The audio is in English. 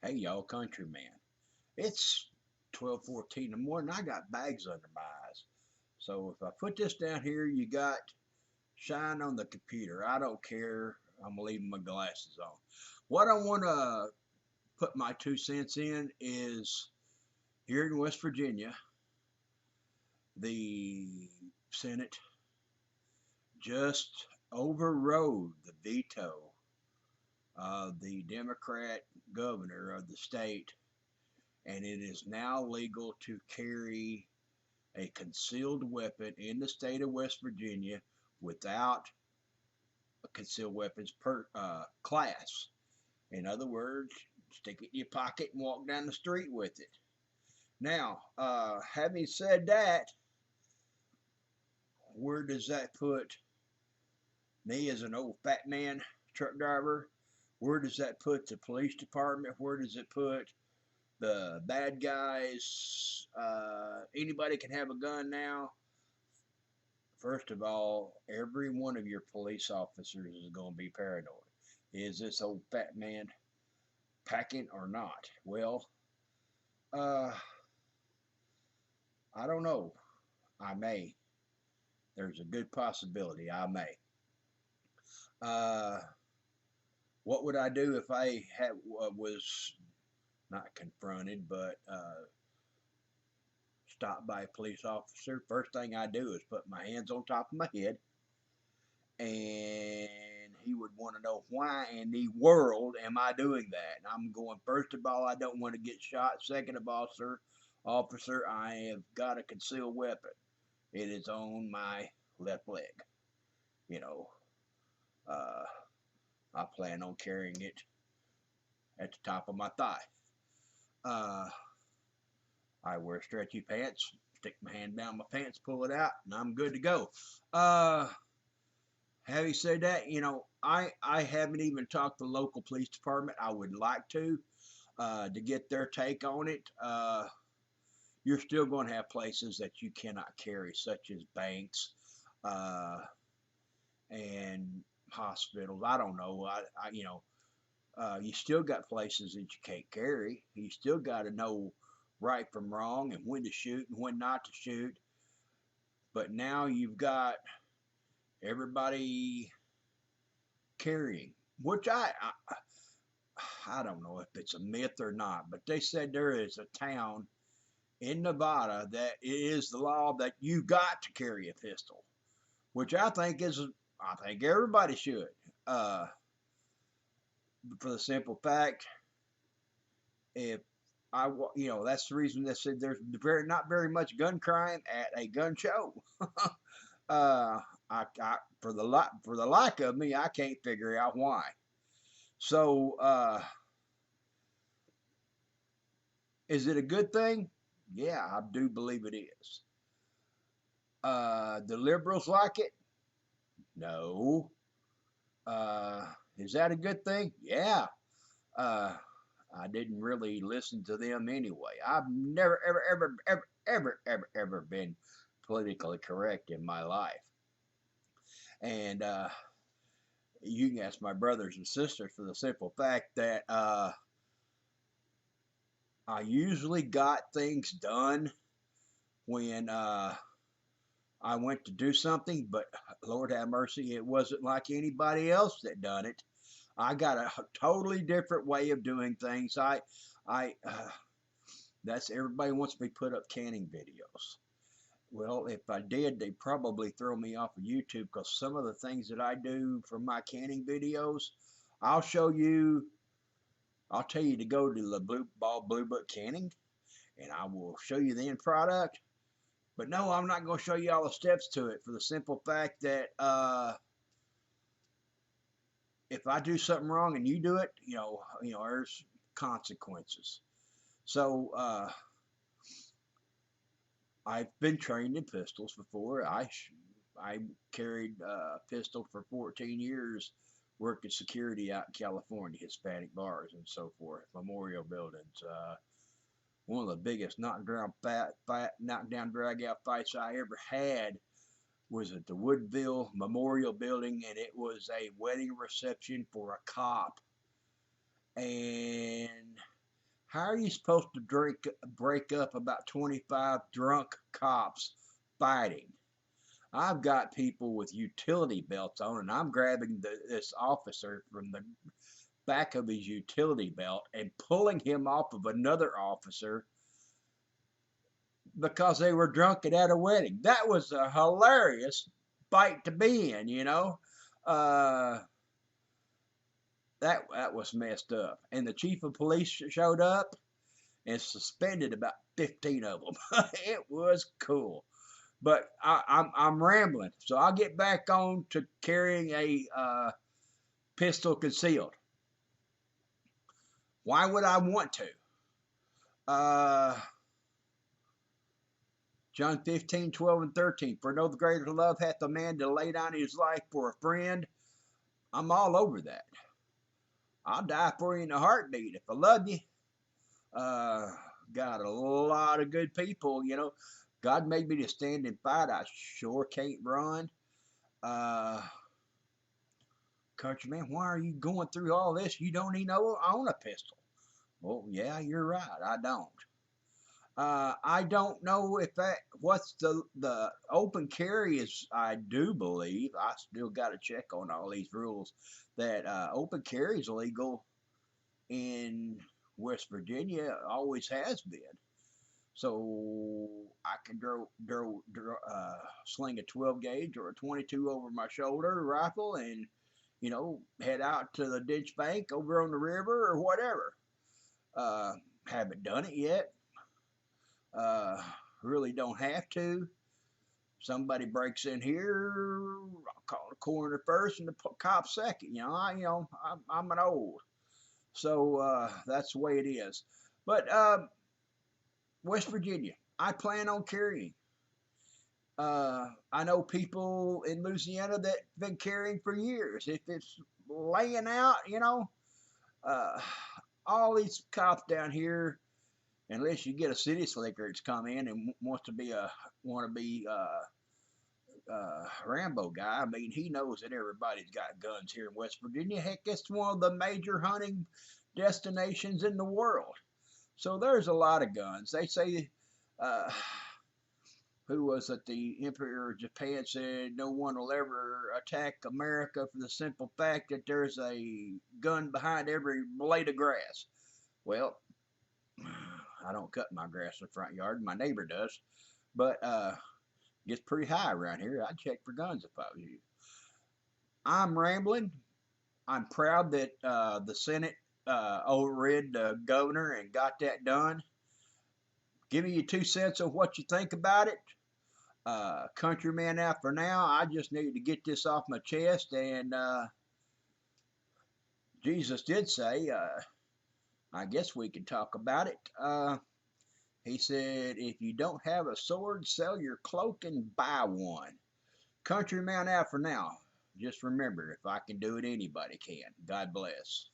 Hey y'all, countryman. It's 12:14 in the morning. I got bags under my eyes. So if I put this down here, you got shine on the computer. I don't care. I'm leaving my glasses on. What I want to put my 2 cents in is here in West Virginia, the Senate just overrode the veto of the Democrat governor of the state, and it is now legal to carry a concealed weapon in the state of West Virginia without a concealed weapons class. In other words, stick it in your pocket and walk down the street with it. Now, having said that, where does that put me as an old fat man truck driver? Where does that put the police department? Where does it put the bad guys? Anybody can have a gun now. First of all, every one of your police officers is going to be paranoid. Is this old fat man packing or not? Well, uh, I don't know. I may. There's a good possibility I may. Uh, what would I do if I was not confronted, but stopped by a police officer? First thing I do is put my hands on top of my head, and he would want to know why in the world am I doing that? And I'm going, first of all, I don't want to get shot. Second of all, officer, I have got a concealed weapon. It is on my left leg. You know, uh, I plan on carrying it at the top of my thigh. Uh, I wear stretchy pants, stick my hand down my pants, pull it out, and I'm good to go. Uh, Having said that, I haven't even talked to the local police department. I would like to get their take on it. You're still going to have places that you cannot carry, such as banks uh, and hospitals. I don't know. You still got places that you can't carry. You still got to know right from wrong and when to shoot and when not to shoot. But now you've got everybody carrying, which I don't know if it's a myth or not, but they said there is a town in Nevada that it is the law that you got to carry a pistol, which I think everybody should. Uh, for the simple fact, if that's the reason they said there's not very much gun crime at a gun show. uh, for the like of me, I can't figure out why. So, is it a good thing? Yeah, I do believe it is. The liberals like it? No. Is that a good thing? Yeah. Uh, I didn't really listen to them anyway. I've never, ever, ever, ever, ever, ever, ever been politically correct in my life. And you can ask my brothers and sisters for the simple fact that I usually got things done when I went to do something, but Lord have mercy, it wasn't like anybody else that done it. I got a totally different way of doing things. I, that's everybody wants me to put up canning videos. Well, if I did, they'd probably throw me off of YouTube because some of the things that I do for my canning videos, I'll show you. I'll tell you to go to the Blue Book Canning, and I will show you the end product. But no, I'm not going to show you all the steps to it for the simple fact that if I do something wrong and you do it, there's consequences. So I've been trained in pistols before. I carried a pistol for 14 years, working security out in California, Hispanic bars and so forth, memorial buildings. One of the biggest knockdown drag out fights I ever had was at the Woodville Memorial Building, and it was a wedding reception for a cop. And How are you supposed to break up about 25 drunk cops fighting? I've got people with utility belts on, and I'm grabbing this officer from the back of his utility belt and pulling him off of another officer because they were drunk at a wedding. That was a hilarious fight to be in, you know. Uh, that was messed up. And the chief of police showed up and suspended about 15 of them. It was cool. But I'm rambling, so I'll get back on to carrying a pistol concealed. Why would I want to? Uh, John 15:12 and 13. For no greater love hath a man to lay down his life for a friend. I'm all over that. I'll die for you in a heartbeat if I love you. Uh, got a lot of good people, you know. God made me to stand and fight. I sure can't run. Uh, Countryman, why are you going through all this? You don't even own a pistol. Well, yeah, you're right. I don't. I don't know if what's the open carry is. I do believe I still got to check on all these rules. That open carry is illegal in West Virginia. Always has been. So I can sling a 12 gauge or a 22 over my shoulder rifle and head out to the ditch bank over on the river or whatever. Haven't done it yet. Uh, really don't have to. Somebody breaks in here, I'll call the coroner first and the cop second. I'm an old, so that's the way it is. But West Virginia, I plan on carrying. I know people in Louisiana that been carrying for years. If it's laying out, uh, all these cops down here, unless you get a city slicker that's come in and wants to be Rambo guy. I mean, he knows that everybody's got guns here in West Virginia. Heck, it's one of the major hunting destinations in the world. So there's a lot of guns. They say, who was it? The Emperor of Japan said no one will ever attack America for the simple fact that there's a gun behind every blade of grass. Well, I don't cut my grass in the front yard. My neighbor does. But gets pretty high around here. I'd check for guns if I was you. I'm rambling. I'm proud that the Senate overrid the governor and got that done. Give me your 2 cents of what you think about it. Countryman out for now. I just need to get this off my chest. And Jesus did say, I guess we can talk about it. He said, if you don't have a sword, sell your cloak and buy one. Countryman out for now. Just remember, if I can do it, anybody can. God bless.